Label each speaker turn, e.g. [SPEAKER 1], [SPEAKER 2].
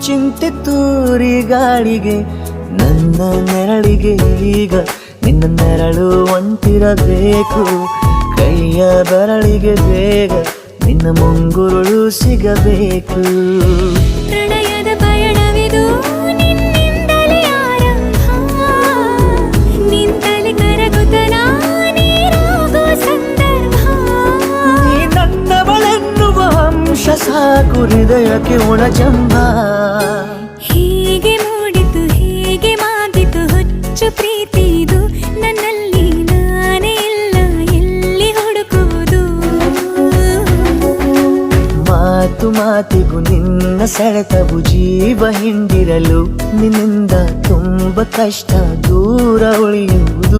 [SPEAKER 1] ಚಿಂತೆ ತೂರಿ ಗಾಳಿಗೆ ನನ್ನ ನೆರಳಿಗೆ ಈಗ ನಿನ್ನ ನೆರಳು ಒಂಟಿರಬೇಕು. ಕೈಯ ಬೆರಳಿಗೆ ಬೇಗ ನಿನ್ನ ಮುಂಗುರುಳು ಸಿಗಬೇಕು.
[SPEAKER 2] ಪ್ರಣಯದ ಪಯಣವಿದು ನಿನ್ನಿಂದಲೇ ಆರಂಭ, ನಿಂತಲೇ ಕರಗುತ್ತ ನೀರಾಗೋ ಸಂದರ್ಭ.
[SPEAKER 1] ನೀ ನನ್ನವಳೆನ್ನುವ ಅಂಶ ಸಾಕು ಹೃದಯಕ್ಕೆ ಒಳಜಂಬ.
[SPEAKER 2] ಹೀಗೆ ಮೂಡಿತು ಹೀಗೆ ಮಾಗಿತು ಹುಚ್ಚು ಪ್ರೀತಿದು, ನನ್ನಲ್ಲಿ ನಾನೇ ಇಲ್ಲ ಎಲ್ಲಿ ಹುಡುಕುವುದು.
[SPEAKER 1] ಮಾತು ಮಾತಿಗೂ ನಿನ್ನ ಸೆಳೆತವು ಜೀವ ಹಿಂಡಿರಲು ನಿನ್ನಿಂದ ತುಂಬ ಕಷ್ಟ ದೂರ ಉಳಿಯುವುದು.